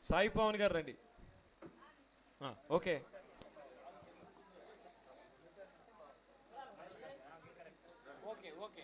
సాయి పవన్ గారు రండి. Okay. Okay okay okay.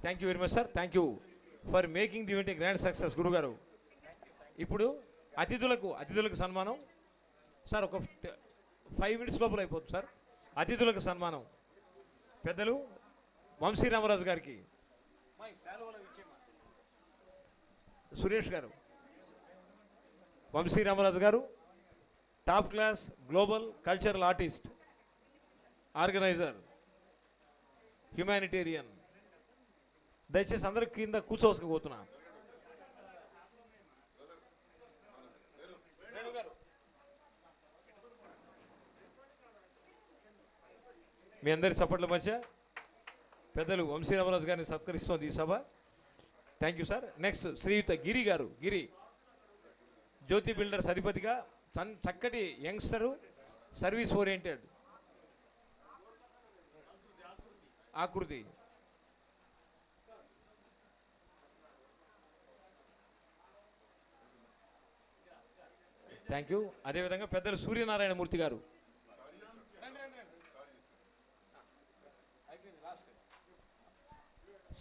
Thank you very much sir. Thank you for making the event grand success గురుగారు. ఇప్పుడు అతిథులకు సన్మానం సార్. ఒక 5 minutes లోపల అయిపోతుంది సార్. అతిథులకు సన్మానం పెద్దలు వంశీ రామరాజు గారికి సురేష్ గారు, వంశీ రామరాజు గారు top class global cultural artist, organizer, humanitarian. దయచేసి అందరూ కింద కూర్చోవలసిపోతున్నా. మీ అందరి చప్పట్ల మధ్య పెద్దలు వంశీ రామరాజు గారిని సత్కరిస్తోంది ఈ సభ. Thank you sir. Next Sriyuta గిరి గారు. గిరి జ్యోతి బిల్డర్స్ అధిపతిగా చక్కటి యంగ్స్టరు, సర్వీస్ ఓరియంటెడ్, ఆకృతి. Thank you. అదేవిధంగా పెద్దలు సూర్యనారాయణ మూర్తి గారు.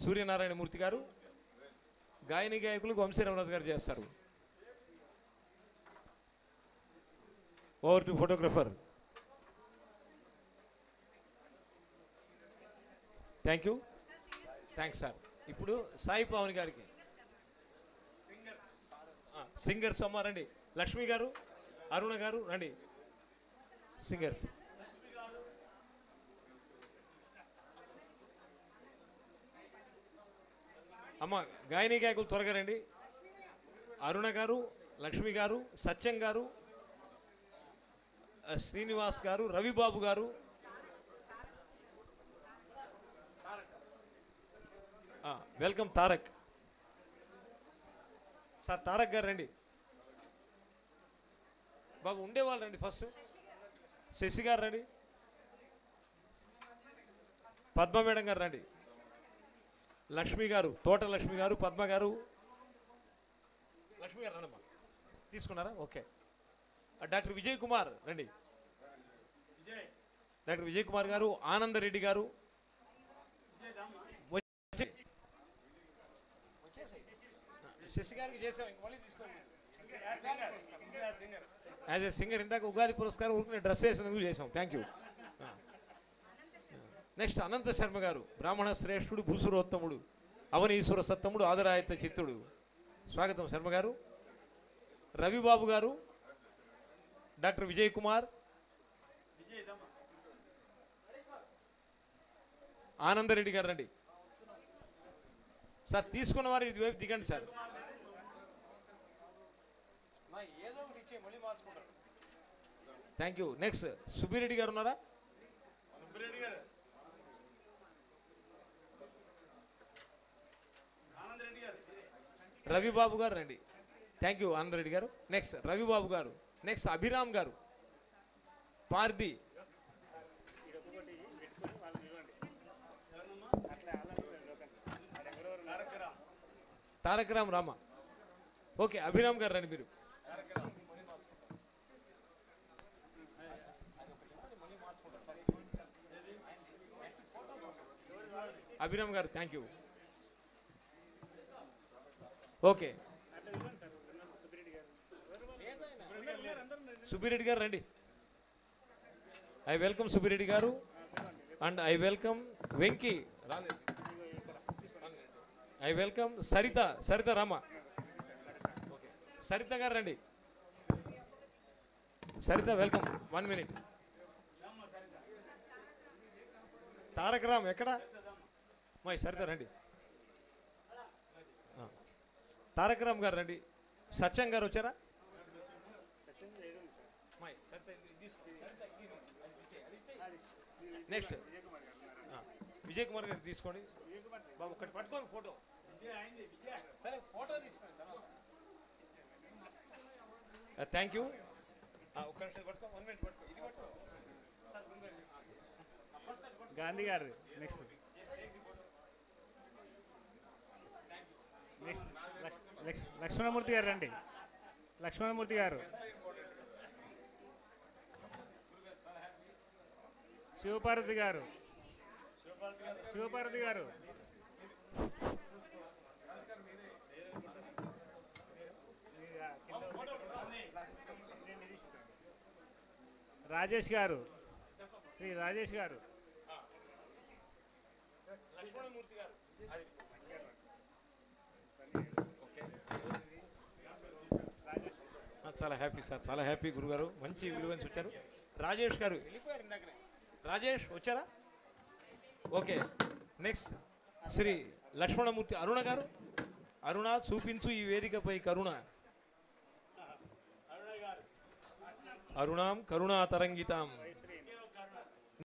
సూర్యనారాయణ మూర్తి గారు గాయని గాయకులకు వంశీ రామరాజు గారు చేస్తారు. Over to photographer. Thank you. Thanks sir. ఇప్పుడు సాయి పవన్ గారికి సింగర్స్ అమ్మ రండి. లక్ష్మి గారు, అరుణ గారు రండి. సింగర్స్ అమ్మ గాయని గాయకులు త్వరగా రండి. అరుణ గారు, లక్ష్మి గారు, సత్యం గారు, శ్రీనివాస్ గారు, రవిబాబు గారు, వెల్కమ్ తారక్ సార్. తారక్ గారు రండి. బాబు ఉండేవాళ్ళు రండి. ఫస్ట్ శశి గారు రండి. పద్మ మేడం గారు రండి. లక్ష్మి గారు, తోట లక్ష్మి గారు, పద్మ గారు. లక్ష్మి గారు రండమ్మా. తీసుకున్నారా? ఓకే. డాక్టర్ విజయ్ కుమార్ రండి. డాక్టర్ విజయ్ కుమార్ గారు, ఆనందరెడ్డి గారు. శశి గారికి చేసాం. యాజ్ ఏ సింగర్ ఇందాక ఉగాది పురస్కారం ఊరికి డ్రెస్ వేసినందుకు చేసాం. Thank you. నెక్స్ట్ అనంత శర్మ గారు, బ్రాహ్మణ శ్రేష్ఠుడు, భూసురోత్తముడు, అవనీశ్వర సత్తముడు, ఆదరాయత చిత్తుడు. స్వాగతం శర్మ గారు. రవిబాబు గారు, డాక్టర్ విజయ్ కుమార్, ఆనందరెడ్డి గారు రండి సార్. తీసుకున్న వారు ఇది వైపు దిగండి సార్. ఏదో ఒకటి ఇచ్చే మళ్ళీ మార్చుకుంటారు. Thank you. నెక్స్ట్ సుబ్బిరెడ్డి గారు ఉన్నారా? రవిబాబు గారు రండి. థ్యాంక్ యూ ఆనందరెడ్డి గారు. నెక్స్ట్ రవిబాబు గారు. నెక్స్ట్ అభిరామ్ గారు, పార్ది, తారక రామ్ రామ. ఓకే. అభిరామ్ గారు రండి. మీరు అభిరామ్ గారు. Thank you. ఓకే. సుబ్బిరెడ్డి గారు రండి. ఐ వెల్కమ్ సుబ్బిరెడ్డి గారు and I welcome Venky. I welcome Saritha Rama. Saritha గారు రండి. సరిత వెల్కమ్. 1 minute. తారక రామ్ ఎక్కడ? మై సరిత రండి. తారక రామ్ గారు రండి. సత్యం గారు వచ్చారా? నెక్స్ట్ విజయ్ కుమార్ గారికి తీసుకోండి బాబు. ఒకటి పట్టుకోండి ఫోటో. సరే ఫోటో తీసుకోండి. Thank you. ఒక్క నిమిషం పట్టుకో. 1 మినిట్ పట్టుకో. ఇది పట్టుకో. గాంధీ గారు నెక్స్ట్ లక్ష్మణమూర్తి గారు రండి. లక్ష్మణమూర్తి గారు, శివపార్వతి గారు, శివపార్వతి గారు, రాజేష్ గారు, శ్రీ రాజేష్ గారు, చాలా హ్యాపీ సార్, చాలా హ్యాపీ గురుగారు. మంచి విలువని వచ్చారు. రాజేష్ గారు వెళ్ళిపోయారు ఇందాకనే. రాజేష్ వచ్చారా? ఓకే. నెక్స్ట్ శ్రీ లక్ష్మణమూర్తి అరుణ గారు. అరుణ చూపించు ఈ వేదికపై కరుణ. అరుణాం కరుణా తరంగితాం